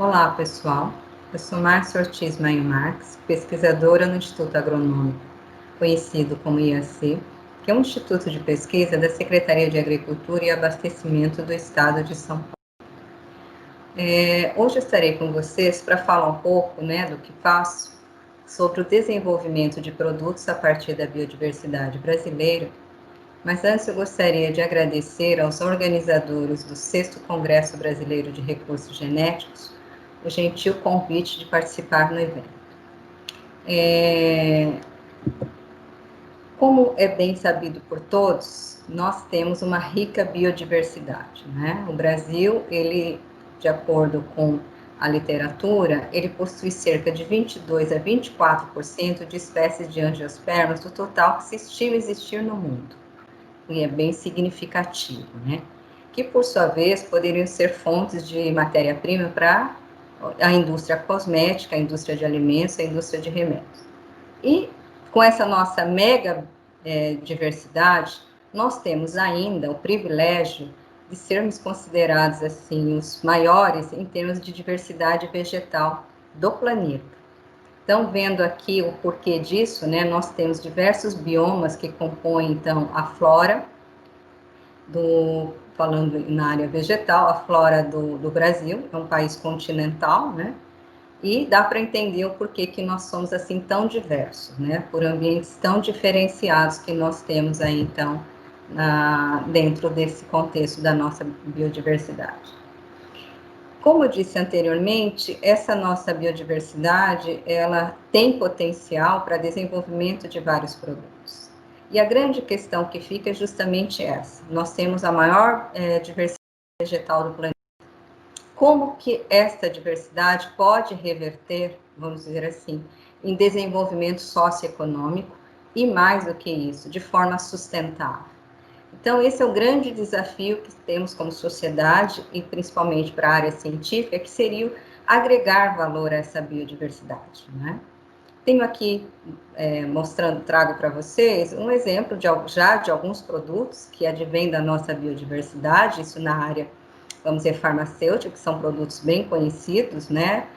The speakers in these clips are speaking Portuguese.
Olá, pessoal. Eu sou Márcia Ortiz Maio Marques, pesquisadora no Instituto Agronômico, conhecido como IAC, que é um instituto de pesquisa da Secretaria de Agricultura e Abastecimento do Estado de São Paulo. Hoje eu estarei com vocês para falar um pouco, do que faço sobre o desenvolvimento de produtos a partir da biodiversidade brasileira. Mas antes eu gostaria de agradecer aos organizadores do 6º Congresso Brasileiro de Recursos Genéticos o gentil convite de participar no evento. Como é bem sabido por todos, nós temos uma rica biodiversidade, né? O Brasil, de acordo com a literatura, ele possui cerca de 22 a 24% de espécies de angiospermas do total que se estima existir no mundo. E é bem significativo, né? Que, por sua vez, poderiam ser fontes de matéria-prima para a indústria cosmética, a indústria de alimentos, a indústria de remédios. E com essa nossa mega diversidade, nós temos ainda o privilégio de sermos considerados assim os maiores em termos de diversidade vegetal do planeta. Então, vendo aqui o porquê disso, né, nós temos diversos biomas que compõem, então, a flora, falando na área vegetal, a flora do Brasil, é um país continental, né, e dá para entender o porquê que nós somos assim tão diversos, né, por ambientes tão diferenciados que nós temos aí, então, dentro desse contexto da nossa biodiversidade. Como eu disse anteriormente, essa nossa biodiversidade, ela tem potencial para desenvolvimento de vários produtos. E a grande questão que fica é justamente essa. Nós temos a maior diversidade vegetal do planeta. Como que esta diversidade pode reverter, vamos dizer assim, em desenvolvimento socioeconômico e, mais do que isso, de forma sustentável? Então, esse é o grande desafio que temos como sociedade e principalmente para a área científica, que seria agregar valor a essa biodiversidade, né? Tenho aqui trago para vocês um exemplo de alguns produtos que advêm da nossa biodiversidade, isso na área, vamos dizer, farmacêutica, que são produtos bem conhecidos, né,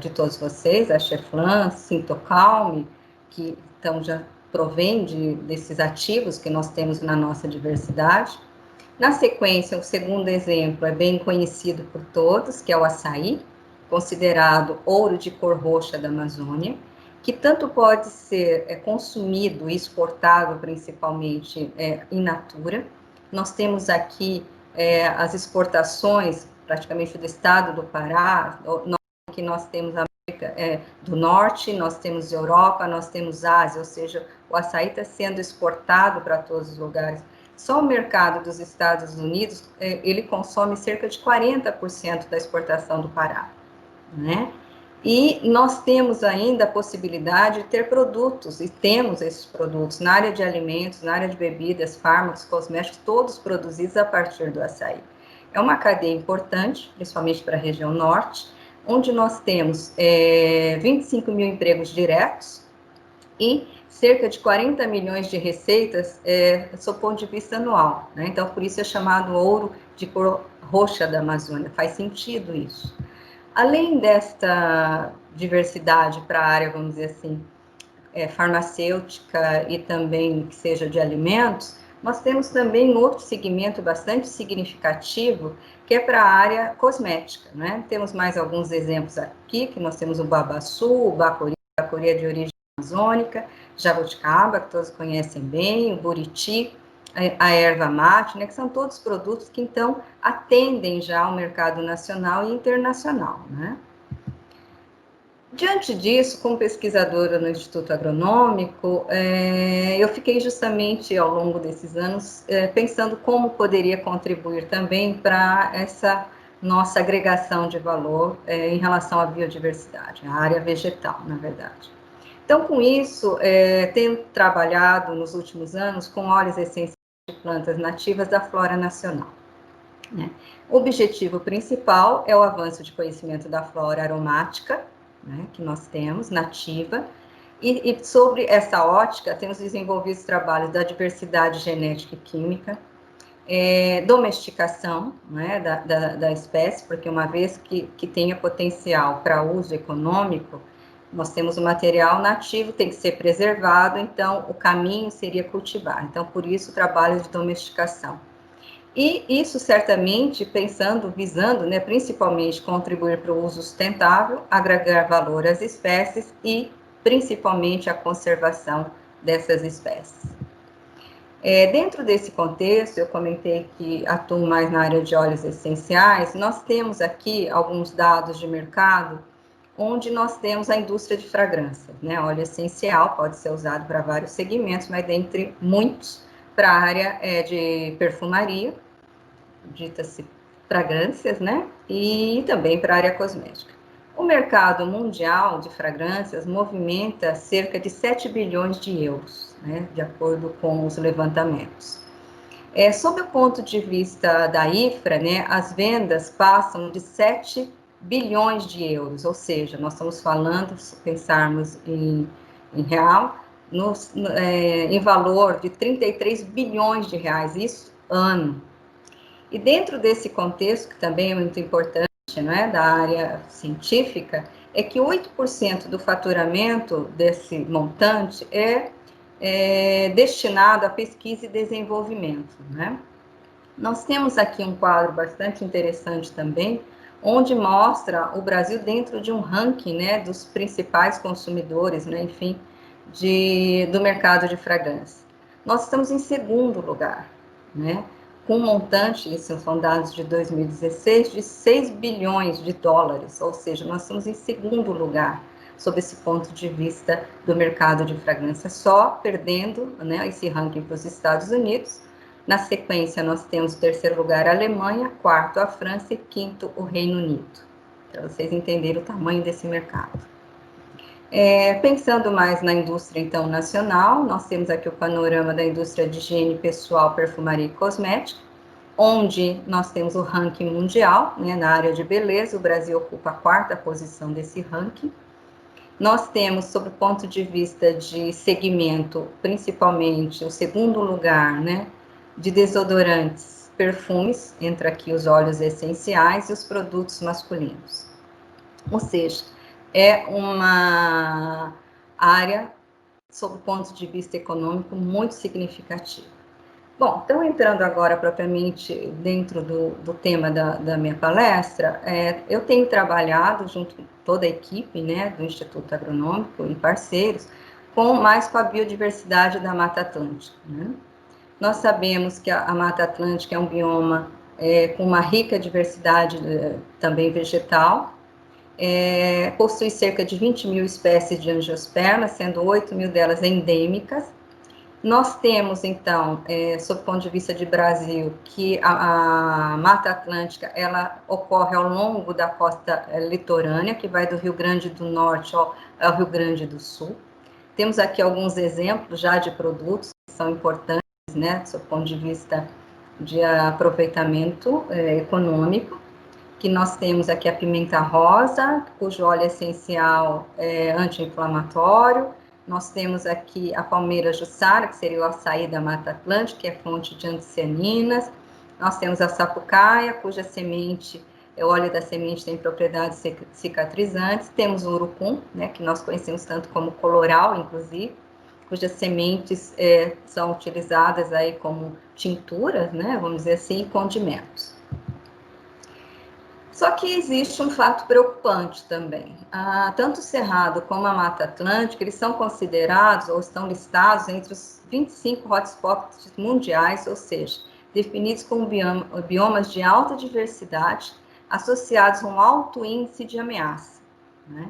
de todos vocês, a Cheflan, Sintocalme, que então já provém desses ativos que nós temos na nossa diversidade. Na sequência, o segundo exemplo é bem conhecido por todos, que é o açaí, considerado ouro de cor roxa da Amazônia, que tanto pode ser consumido e exportado principalmente in natura. Nós temos aqui as exportações praticamente do estado do Pará, que nós temos a América do Norte, nós temos Europa, nós temos Ásia, ou seja, o açaí está sendo exportado para todos os lugares. Só o mercado dos Estados Unidos, ele consome cerca de 40% da exportação do Pará, né? E nós temos ainda a possibilidade de ter produtos, e temos esses produtos na área de alimentos, na área de bebidas, fármacos, cosméticos, todos produzidos a partir do açaí. É uma cadeia importante, principalmente para a região norte, onde nós temos 25 mil empregos diretos e cerca de 40 milhões de receitas sob ponto de vista anual, né? Então, por isso é chamado ouro de cor roxa da Amazônia, faz sentido isso. Além desta diversidade para a área, vamos dizer assim, farmacêutica e também que seja de alimentos, nós temos também outro segmento bastante significativo, que é para a área cosmética, né? Temos mais alguns exemplos aqui, que nós temos o babaçu, o bacuri é de origem amazônica, jabuticaba, que todos conhecem bem, o buriti, a erva mate, né, que são todos produtos que, então, atendem já ao mercado nacional e internacional, né? Diante disso, como pesquisadora no Instituto Agronômico, eu fiquei justamente, ao longo desses anos, pensando como poderia contribuir também para essa nossa agregação de valor em relação à biodiversidade, à área vegetal, na verdade. Então, com isso, tenho trabalhado nos últimos anos com óleos essenciais de plantas nativas da flora nacional, né? O objetivo principal é o avanço de conhecimento da flora aromática, né, que nós temos, nativa, e sobre essa ótica, temos desenvolvido trabalhos da diversidade genética e química, domesticação, né, da espécie, porque uma vez que tenha potencial para uso econômico, nós temos o material nativo, tem que ser preservado, então o caminho seria cultivar. Então, por isso, o trabalho de domesticação. E isso certamente pensando, visando, né, principalmente contribuir para o uso sustentável, agregar valor às espécies e principalmente a conservação dessas espécies. Dentro desse contexto, eu comentei que atuo mais na área de óleos essenciais, nós temos aqui alguns dados de mercado, onde nós temos a indústria de fragrância, né? Óleo essencial pode ser usado para vários segmentos, mas dentre muitos, para a área de perfumaria, dita-se fragrâncias, né? E também para a área cosmética. O mercado mundial de fragrâncias movimenta cerca de 7 bilhões de euros, né, de acordo com os levantamentos. Sob o ponto de vista da IFRA, né, as vendas passam de 7 bilhões de euros, ou seja, nós estamos falando, se pensarmos em real, em valor de 33 bilhões de reais, isso ano. E dentro desse contexto, que também é muito importante, não é, da área científica, é que 8% do faturamento desse montante é destinado à pesquisa e desenvolvimento, né? Nós temos aqui um quadro bastante interessante também, onde mostra o Brasil dentro de um ranking, né, dos principais consumidores, né, enfim, do mercado de fragrância. Nós estamos em segundo lugar, né, com um montante, esses são dados de 2016, de 6 bilhões de dólares, ou seja, nós estamos em segundo lugar, sob esse ponto de vista do mercado de fragrância, só perdendo, né, esse ranking para os Estados Unidos. Na sequência, nós temos o terceiro lugar a Alemanha, quarto a França e quinto o Reino Unido. Para vocês entenderem o tamanho desse mercado. Pensando mais na indústria, então, nacional, nós temos aqui o panorama da indústria de higiene pessoal, perfumaria e cosmética, onde nós temos o ranking mundial, né, na área de beleza, o Brasil ocupa a quarta posição desse ranking. Nós temos, sob o ponto de vista de segmento, principalmente o segundo lugar, né, de desodorantes, perfumes, entra aqui os óleos essenciais e os produtos masculinos. Ou seja, é uma área, sob o ponto de vista econômico, muito significativa. Bom, então entrando agora propriamente dentro do tema da minha palestra, eu tenho trabalhado junto com toda a equipe, né, do Instituto Agronômico e parceiros, mais com a biodiversidade da Mata Atlântica, né? Nós sabemos que a Mata Atlântica é um bioma com uma rica diversidade também vegetal, possui cerca de 20 mil espécies de angiospermas, sendo 8 mil delas endêmicas. Nós temos, então, sob o ponto de vista de Brasil, que a Mata Atlântica, ela ocorre ao longo da costa litorânea, que vai do Rio Grande do Norte ao Rio Grande do Sul. Temos aqui alguns exemplos já de produtos que são importantes, né, sob o ponto de vista de aproveitamento econômico, que nós temos aqui a pimenta rosa, cujo óleo essencial é anti-inflamatório. Nós temos aqui a palmeira jussara, que seria o açaí da Mata Atlântica, que é fonte de anticianinas. Nós temos a sapucaia, cuja semente, o óleo da semente tem propriedades cicatrizantes. Temos o urucum, né, que nós conhecemos tanto como coloral, inclusive, cujas sementes são utilizadas aí como tinturas, né, vamos dizer assim, e condimentos. Só que existe um fato preocupante também. Tanto o Cerrado como a Mata Atlântica, eles são considerados ou estão listados entre os 25 hotspots mundiais, ou seja, definidos como biomas de alta diversidade, associados a um alto índice de ameaça, né?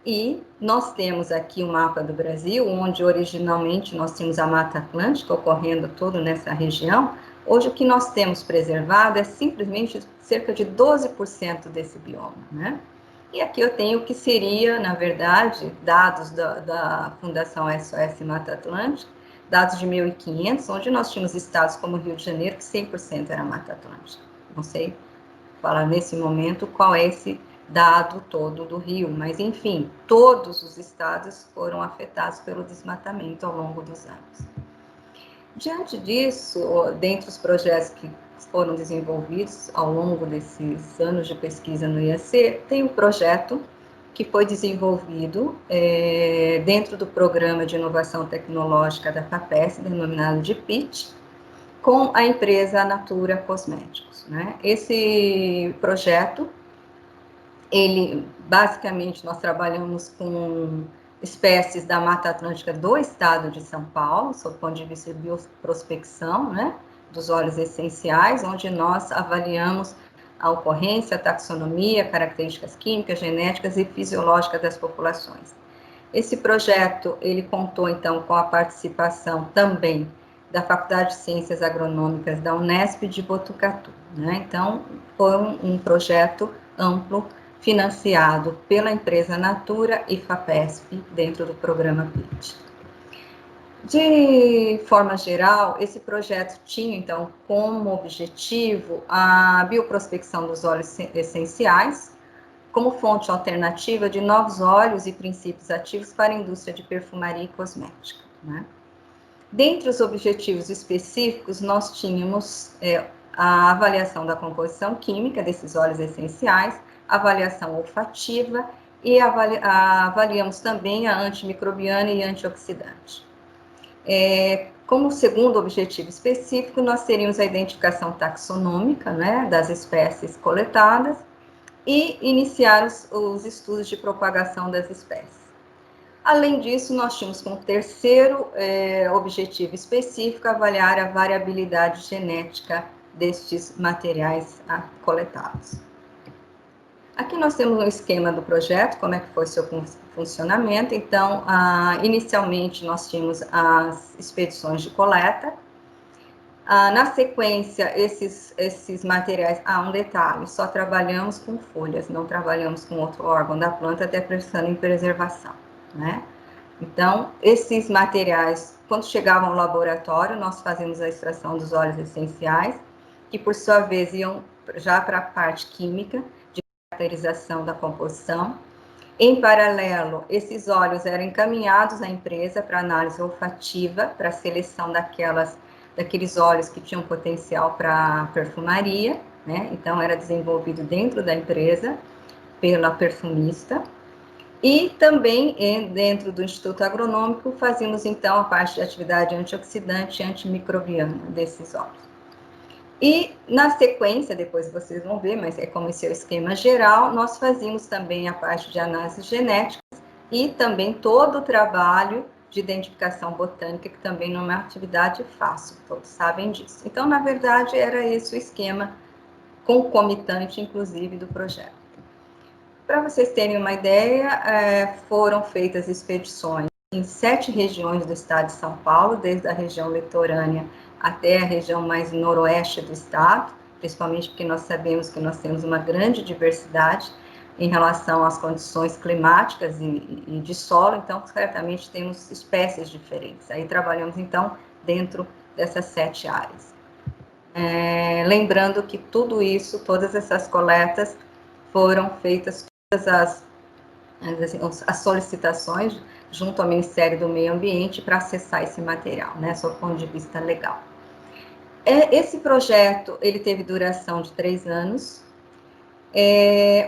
E nós temos aqui o mapa do Brasil, onde originalmente nós tínhamos a Mata Atlântica ocorrendo todo nessa região. Hoje, o que nós temos preservado é simplesmente cerca de 12% desse bioma, né? E aqui eu tenho o que seria, na verdade, dados da Fundação SOS Mata Atlântica, dados de 1500, onde nós tínhamos estados como Rio de Janeiro, que 100% era Mata Atlântica. Não sei falar nesse momento qual é esse dado todo do Rio, mas, enfim, todos os estados foram afetados pelo desmatamento ao longo dos anos. Diante disso, dentre os projetos que foram desenvolvidos ao longo desses anos de pesquisa no IAC, tem um projeto que foi desenvolvido dentro do Programa de Inovação Tecnológica da FAPESP, denominado de PIT, com a empresa Natura Cosméticos, né? Esse projeto, basicamente, nós trabalhamos com espécies da Mata Atlântica do estado de São Paulo, sob o ponto de vista de bioprospecção, né, dos óleos essenciais, onde nós avaliamos a ocorrência, a taxonomia, características químicas, genéticas e fisiológicas das populações. Esse projeto, ele contou, então, com a participação também da Faculdade de Ciências Agronômicas da Unesp de Botucatu, né? Então, foi um projeto amplo, financiado pela empresa Natura e FAPESP, dentro do programa PIT. De forma geral, esse projeto tinha, então, como objetivo a bioprospecção dos óleos essenciais, como fonte alternativa de novos óleos e princípios ativos para a indústria de perfumaria e cosmética, né? Dentre os objetivos específicos, nós tínhamos a avaliação da composição química desses óleos essenciais, avaliação olfativa e avaliamos também a antimicrobiana e antioxidante. Como segundo objetivo específico, nós teríamos a identificação taxonômica, né, das espécies coletadas e iniciar os estudos de propagação das espécies. Além disso, nós tínhamos como terceiro objetivo específico avaliar a variabilidade genética destes materiais coletados. Aqui nós temos um esquema do projeto, como é que foi seu funcionamento. Então, inicialmente nós tínhamos as expedições de coleta. Na sequência, esses materiais, um detalhe, só trabalhamos com folhas, não trabalhamos com outro órgão da planta, até pensando em preservação, né? Então, esses materiais, quando chegavam ao laboratório, nós fazíamos a extração dos óleos essenciais, que por sua vez iam já para a parte química, de caracterização da composição. Em paralelo, esses óleos eram encaminhados à empresa para análise olfativa, para a seleção daqueles óleos que tinham potencial para perfumaria, né? Então, era desenvolvido dentro da empresa, pela perfumista. E também, dentro do Instituto Agronômico, fazíamos, então, a parte de atividade antioxidante e antimicrobiana desses óleos. E, na sequência, depois vocês vão ver, mas é como esse é o esquema geral, nós fazíamos também a parte de análises genéticas e também todo o trabalho de identificação botânica, que também não é uma atividade fácil, todos sabem disso. Então, na verdade, era esse o esquema concomitante, inclusive, do projeto. Para vocês terem uma ideia, foram feitas expedições em 7 regiões do estado de São Paulo, desde a região litorânea até a região mais noroeste do estado, principalmente porque nós sabemos que nós temos uma grande diversidade em relação às condições climáticas e de solo, então, certamente temos espécies diferentes. Aí trabalhamos, então, dentro dessas 7 áreas. Lembrando que tudo isso, todas essas coletas foram feitas, todas as solicitações junto ao Ministério do Meio Ambiente para acessar esse material, né, sob o ponto de vista legal. Esse projeto, ele teve duração de 3 anos,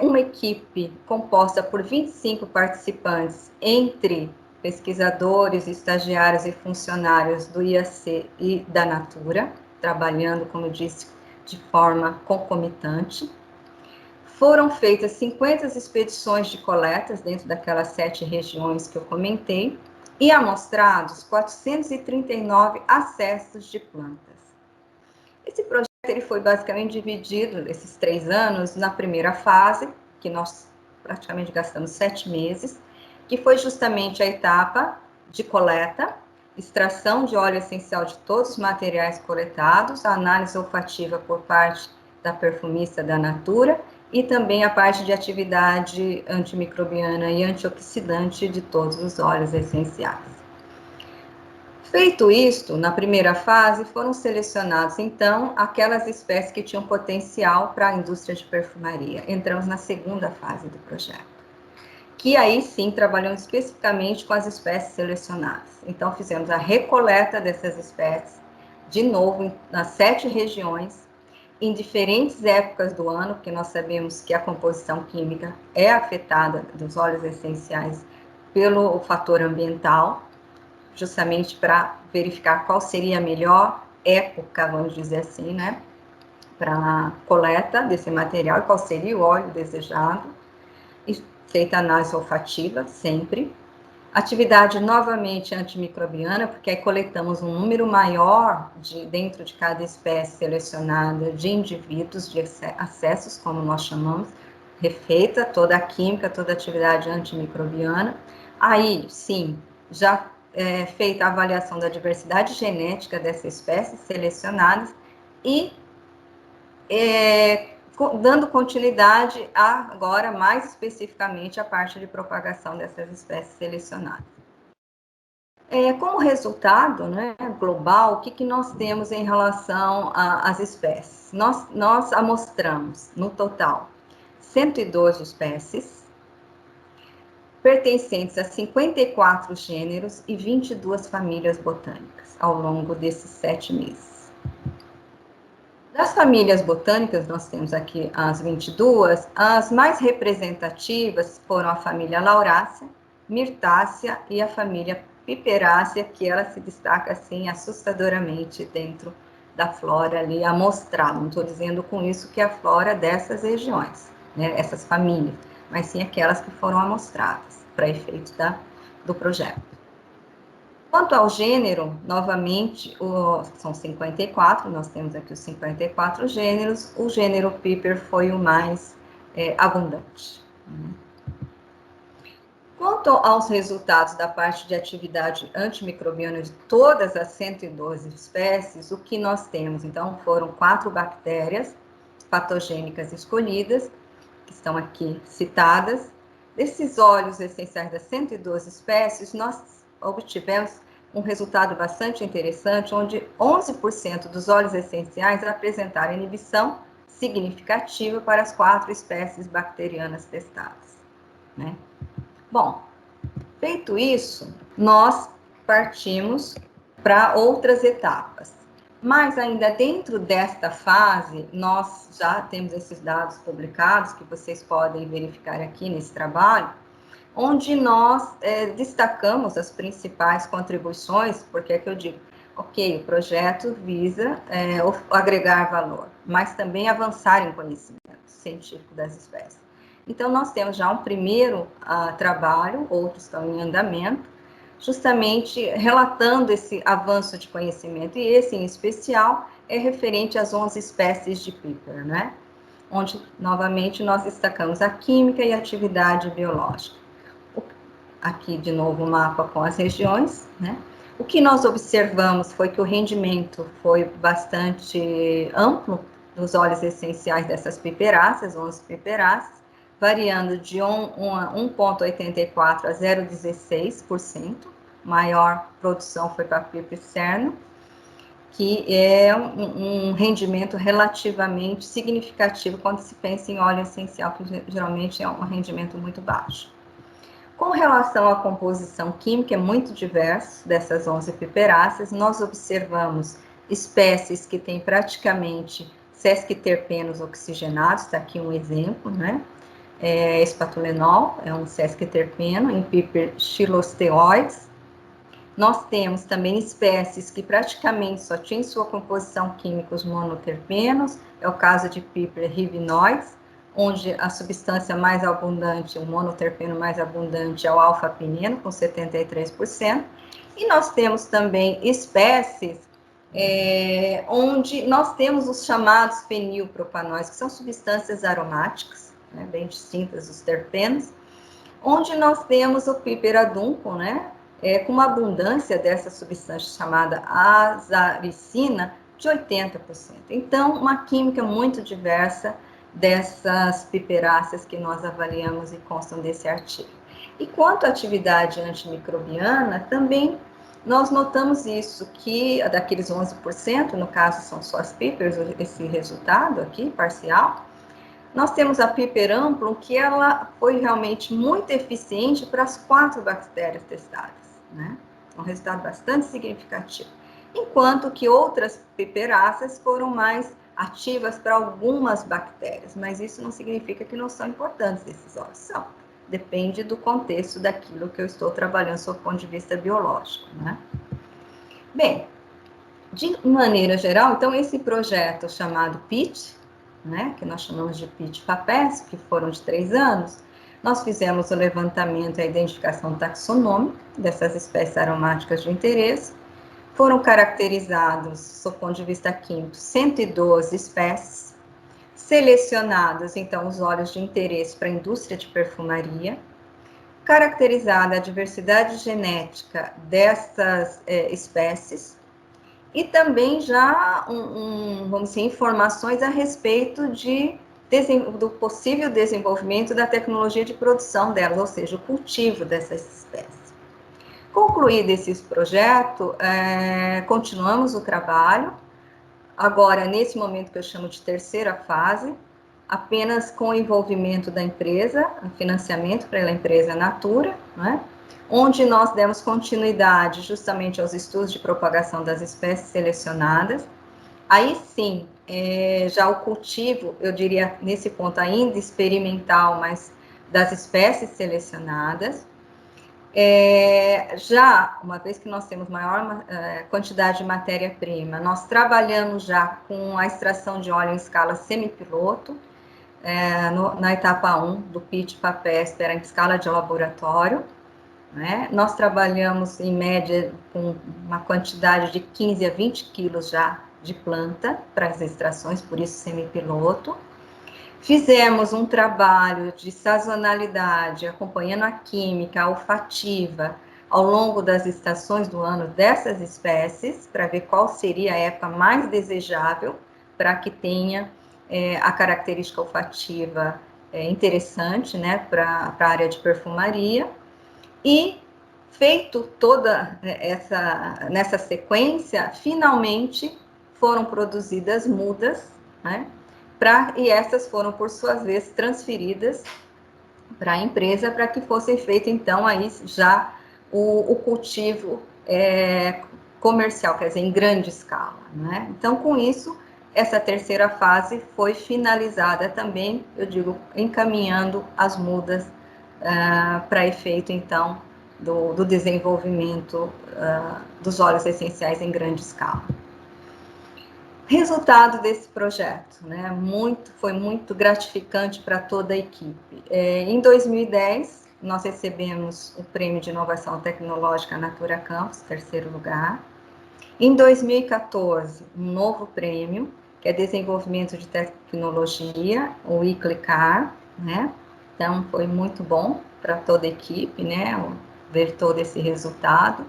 uma equipe composta por 25 participantes, entre pesquisadores, estagiários e funcionários do IAC e da Natura, trabalhando, como eu disse, de forma concomitante. Foram feitas 50 expedições de coletas dentro daquelas 7 regiões que eu comentei e amostrados 439 acessos de plantas. Esse projeto ele foi basicamente dividido, esses 3 anos, na primeira fase, que nós praticamente gastamos 7 meses, que foi justamente a etapa de coleta, extração de óleo essencial de todos os materiais coletados, a análise olfativa por parte da perfumista da Natura e também a parte de atividade antimicrobiana e antioxidante de todos os óleos essenciais. Feito isto, na primeira fase, foram selecionadas, então, aquelas espécies que tinham potencial para a indústria de perfumaria. Entramos na segunda fase do projeto, que aí sim trabalhamos especificamente com as espécies selecionadas. Então, fizemos a recoleta dessas espécies, de novo, nas 7 regiões, em diferentes épocas do ano, porque nós sabemos que a composição química é afetada dos óleos essenciais pelo fator ambiental, justamente para verificar qual seria a melhor época, vamos dizer assim, né, para a coleta desse material e qual seria o óleo desejado, e feita análise olfativa, sempre. Atividade novamente antimicrobiana, porque aí coletamos um número maior dentro de cada espécie selecionada de indivíduos, de acessos, como nós chamamos, refeita toda a química, toda a atividade antimicrobiana. Aí, sim, já feita a avaliação da diversidade genética dessa espécie selecionadas e dando continuidade agora mais especificamente à parte de propagação dessas espécies selecionadas. Como resultado, né, global, o que nós temos em relação às espécies? Nós amostramos, no total, 112 espécies, pertencentes a 54 gêneros e 22 famílias botânicas, ao longo desses 7 meses. Das famílias botânicas, nós temos aqui as 22, as mais representativas foram a família Laurácea, Myrtácea e a família Piperácea, que ela se destaca, assim, assustadoramente dentro da flora ali amostrada. Não estou dizendo com isso que é a flora dessas regiões, né, essas famílias, mas sim aquelas que foram amostradas para efeito do projeto. Quanto ao gênero, novamente, são 54, nós temos aqui os 54 gêneros, o gênero Piper foi o mais abundante. Quanto aos resultados da parte de atividade antimicrobiana de todas as 112 espécies, o que nós temos? Então, foram 4 bactérias patogênicas escolhidas, que estão aqui citadas. Desses óleos essenciais das 112 espécies, nós obtivemos um resultado bastante interessante, onde 11% dos óleos essenciais apresentaram inibição significativa para as 4 espécies bacterianas testadas, né? Bom, feito isso, nós partimos para outras etapas. Mas ainda dentro desta fase, nós já temos esses dados publicados, que vocês podem verificar aqui nesse trabalho, onde nós destacamos as principais contribuições, porque é que eu digo, ok, o projeto visa agregar valor, mas também avançar em conhecimento científico das espécies. Então, nós temos já um primeiro trabalho, outros estão em andamento, justamente relatando esse avanço de conhecimento, e esse, em especial, é referente às 11 espécies de Piper, né? Onde, novamente, nós destacamos a química e a atividade biológica. Aqui, de novo, o mapa com as regiões, né? O que nós observamos foi que o rendimento foi bastante amplo dos óleos essenciais dessas piperáceas, 11 piperáceas, variando de 1,84 a 0,16%. Maior produção foi para a pipercerno, que é um rendimento relativamente significativo quando se pensa em óleo essencial, que geralmente é um rendimento muito baixo. Com relação à composição química, é muito diverso dessas 11 piperáceas. Nós observamos espécies que têm praticamente sesquiterpenos oxigenados, está aqui um exemplo, né? Espatulenol é um sesquiterpeno, em Piper xilosteoides. Nós temos também espécies que praticamente só têm em sua composição química os monoterpenos, é o caso de Piper rivinoides, onde a substância mais abundante, o monoterpeno mais abundante é o alfa-pineno, com 73%. E nós temos também espécies onde nós temos os chamados fenilpropanóis, que são substâncias aromáticas, né, bem distintas dos terpenos, onde nós temos o Piper adunco, né, com uma abundância dessa substância chamada azaricina de 80%. Então, uma química muito diversa dessas piperáceas que nós avaliamos e constam desse artigo. E quanto à atividade antimicrobiana, também nós notamos isso, que daqueles 11%, no caso são só as pipers, esse resultado aqui, parcial, nós temos a Piper amplum, que ela foi realmente muito eficiente para as 4 bactérias testadas, né? Um resultado bastante significativo. enquanto que outras piperáceas foram mais ativas para algumas bactérias, mas isso não significa que não são importantes esses óleos, são. Depende do contexto daquilo que eu estou trabalhando sob o ponto de vista biológico, né? Bem, de maneira geral, então, esse projeto chamado PIT, né, que nós chamamos de PIT-FAPESP, que foram de 3 anos, nós fizemos o levantamento e a identificação taxonômica dessas espécies aromáticas de interesse. Foram caracterizados, sob o ponto de vista químico, 112 espécies, selecionados, então, os óleos de interesse para a indústria de perfumaria, caracterizada a diversidade genética dessas espécies, e também já vamos dizer, informações a respeito do possível desenvolvimento da tecnologia de produção delas, ou seja, o cultivo dessas espécies. Concluído esse projeto, continuamos o trabalho, agora nesse momento que eu chamo de terceira fase, apenas com o envolvimento da empresa, o financiamento pela empresa Natura, né? Onde nós demos continuidade justamente aos estudos de propagação das espécies selecionadas. Aí sim, já o cultivo, eu diria nesse ponto ainda experimental, mas das espécies selecionadas. Já, uma vez que nós temos maior quantidade de matéria-prima, nós trabalhamos já com a extração de óleo em escala semipiloto, na etapa 1 do PIT-FAPESP, era em escala de laboratório, né? Nós trabalhamos, em média, com uma quantidade de 15 a 20 quilos já de planta para as extrações, por isso semipiloto. Fizemos um trabalho de sazonalidade, acompanhando a química olfativa ao longo das estações do ano dessas espécies, para ver qual seria a época mais desejável para que tenha a característica olfativa interessante, né, para a área de perfumaria. E feito toda nessa sequência, finalmente foram produzidas mudas, né? E essas foram, por sua vez, transferidas para a empresa para que fossem feito, então, aí já o cultivo comercial, quer dizer, em grande escala, né? Então, com isso, essa terceira fase foi finalizada também, eu digo, encaminhando as mudas para efeito, então, do desenvolvimento dos óleos essenciais em grande escala. Resultado desse projeto, né? Foi muito gratificante para toda a equipe. Em 2010, nós recebemos o Prêmio de Inovação Tecnológica Natura Campus, terceiro lugar. Em 2014, um novo prêmio, que é Desenvolvimento de Tecnologia, o ICLICAR, né? Então, foi muito bom para toda a equipe, né? Ver todo esse resultado.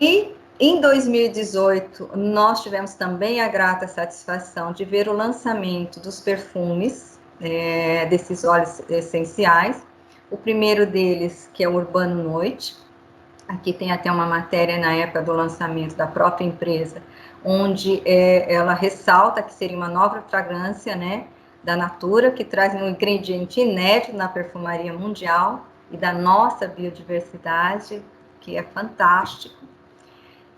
E em 2018, nós tivemos também a grata satisfação de ver o lançamento dos perfumes, desses óleos essenciais. O primeiro deles, que é o Urbano Noite. Aqui tem até uma matéria na época do lançamento da própria empresa, onde ela ressalta que seria uma nova fragrância, né, da Natura, que traz um ingrediente inédito na perfumaria mundial e da nossa biodiversidade, que é fantástico.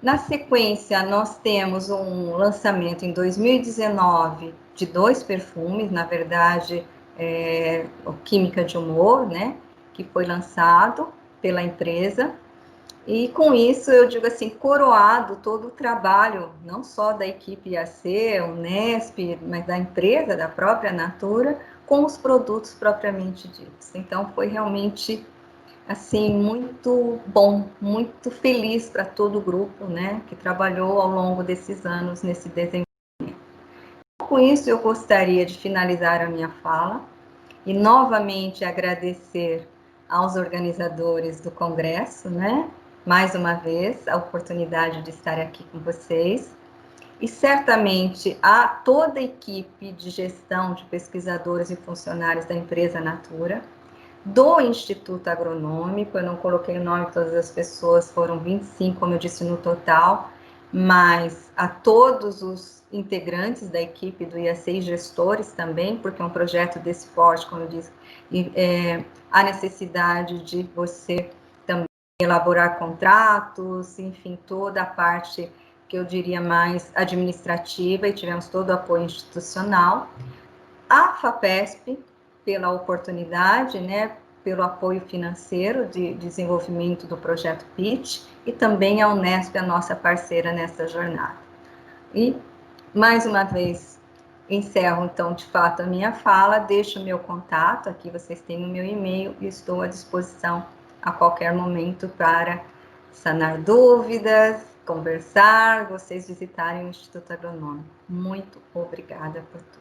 Na sequência, nós temos um lançamento em 2019 de 2 perfumes, na verdade, o Química de Humor, né, que foi lançado pela empresa. E com isso, eu digo assim, coroado todo o trabalho, não só da equipe IAC, Unesp, mas da empresa, da própria Natura, com os produtos propriamente ditos. Então, foi realmente assim, muito bom, muito feliz para todo o grupo, né, que trabalhou ao longo desses anos nesse desenvolvimento. Com isso, eu gostaria de finalizar a minha fala e novamente agradecer aos organizadores do congresso, né, mais uma vez, a oportunidade de estar aqui com vocês, e certamente a toda a equipe de gestão de pesquisadores e funcionários da empresa Natura, do Instituto Agronômico, eu não coloquei o nome de todas as pessoas, foram 25, como eu disse, no total, mas a todos os integrantes da equipe do IAC e gestores também, porque é um projeto desse porte, como eu disse, a necessidade de você também elaborar contratos, enfim, toda a parte que eu diria mais administrativa, e tivemos todo o apoio institucional. A FAPESP, pela oportunidade, né, pelo apoio financeiro de desenvolvimento do projeto PIT, e também a Unesp, a nossa parceira nessa jornada. E, mais uma vez, encerro, então, de fato, a minha fala, deixo o meu contato, aqui vocês têm o meu e-mail, e estou à disposição a qualquer momento para sanar dúvidas, conversar, vocês visitarem o Instituto Agronômico. Muito obrigada por tudo.